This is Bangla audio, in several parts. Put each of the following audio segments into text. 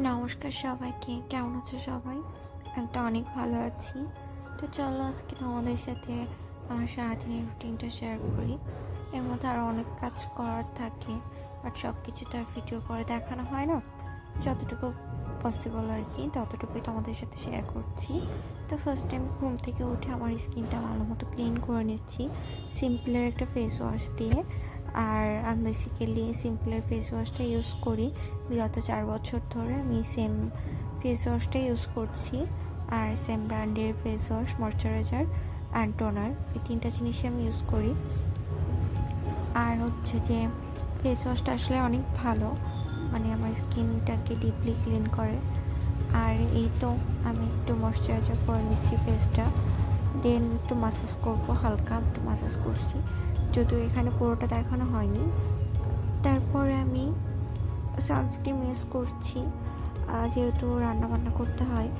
নমস্কার সবাইকে, কেমন আছো সবাই? আমি তো অনেক ভালো আছি। তো চলো আজকে তোমাদের সাথে আমার সারাদিনের রুটিনটা শেয়ার করি। এর মধ্যে আরও অনেক কাজ করার থাকে, বাট সব কিছু তো আর ভিডিও করে দেখানো হয় না। যতটুকু পসিবল আর কি ততটুকুই তোমাদের সাথে শেয়ার করছি। তো ফার্স্ট টাইম ঘুম থেকে উঠে আমার স্কিনটা ভালো মতো ক্লিন করে নিচ্ছি সিম্পলের একটা ফেস ওয়াশ দিয়ে। আর আমি বেসিক্যালি সিম্পলের ফেস ওয়াশটা ইউজ করি বিগত 4 বছর ধরে। আমি সেম ফেস ওয়াশটা ইউজ করছি, আর সেম ব্র্যান্ডের face wash, moisturiser and toner, এই তিনটা জিনিসই আমি ইউজ করি। আর হচ্ছে যে ফেস ওয়াশটা আসলে অনেক ভালো, মানে আমার স্কিনটাকে ডিপলি ক্লিন করে। আর এই তো আমি একটু ময়শ্চারাইজার করে নিচ্ছি ফেসটা, দেন একটু মাসাজ করবো, হালকা একটু মাসাজ করছি, যদিও এখানে পুরোটা দেখানো হয়নি। তারপরে আমি সানস্ক্রিন ইউজ করছি, যেহেতু রান্নাবান্না করতে হয়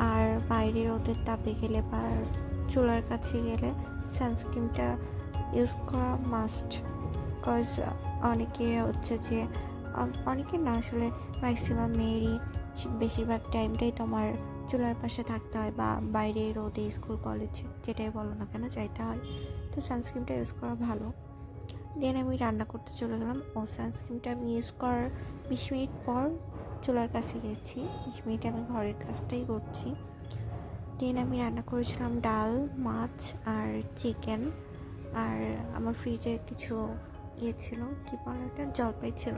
আর বাইরে রোদের তাপে গেলে বা চুলার কাছে গেলে সানস্ক্রিনটা ইউজ করা মাস্ট। বিকজ অনেকে হচ্ছে যে অনেকে না, আসলে ম্যাক্সিমাম মেয়েরই বেশিরভাগ টাইমটাই তোমার চুলার পাশে থাকতে হয় বা বাইরে রোদে স্কুল কলেজ যেটাই বলো না কেন যাইতে হয়। তো সানস্ক্রিনটা ইউজ করা ভালো। দেন আমি রান্না করতে চলে গেলাম। সানস্ক্রিনটা আমি ইউজ করার 20 মিনিট পর চুলার কাছে গেছি, 20 মিনিট আমি ঘরের কাজটাই করছি। দেন আমি রান্না করেছিলাম ডাল, মাছ আর চিকেন। আর আমার ফ্রিজে কিছু ছিল, কী বলে ওটা, জলপাই ছিল,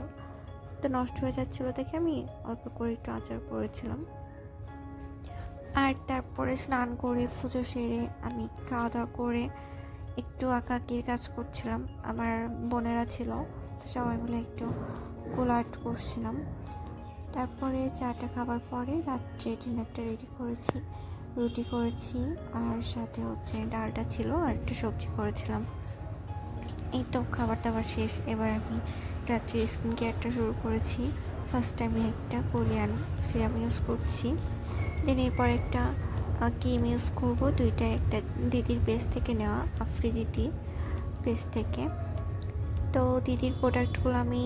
তো নষ্ট হয়ে যাচ্ছিলো দেখে আমি অল্প করে একটু আচার করেছিলাম। আর তারপরে স্নান করে পুজো সেরে আমি খাওয়া দাওয়া করে একটু আঁকাআঁকির কাজ করছিলাম। আমার বোনেরা ছিল, তো সবাই মিলে একটু গোল আর্ট করছিলাম। তারপরে চাটা খাবার পরে রাত্রে ডিনারটা রেডি করেছি, রুটি করেছি আর সাথে হচ্ছে ডালটা ছিল আর একটু সবজি করেছিলাম। এই তো খাবার দাবার শেষ। এবার আমি রাত্রে স্কিন কেয়ারটা শুরু করেছি। ফার্স্ট টাইমে একটা কোরিয়ান সিরাম ইউজ করছি, দেন এরপর একটা ক্রিম ইউজ করবো, দুইটা একটা দিদির পেজ থেকে নেওয়া, দিদি পেজ থেকে। তো দিদির প্রোডাক্টগুলো আমি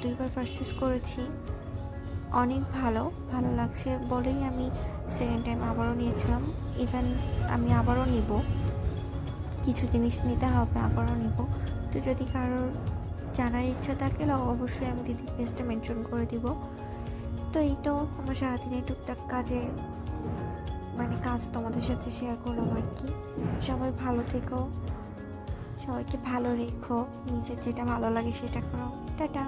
2বার পারচেস করেছি, অনেক ভালো ভালো লাগছে বলেই আমি সেকেন্ড টাইম আবারও নিয়েছিলাম। ইভেন আমি আবারও নিব, কিছু জিনিস নিতে হবে, আবারও নিব। তো যদি কারোর জানার ইচ্ছা থাকে অবশ্যই আমি দিদির পেজটা মেনশন করে দিব। তো এই তো আমার সারাদিনের টুকটাক কাজ তোমাদের সাথে শেয়ার করলাম আর কি। সবাই ভালো থেকো, সবাইকে ভালো রেখো, নিজের যেটা ভালো লাগে সেটা করো। টাটা।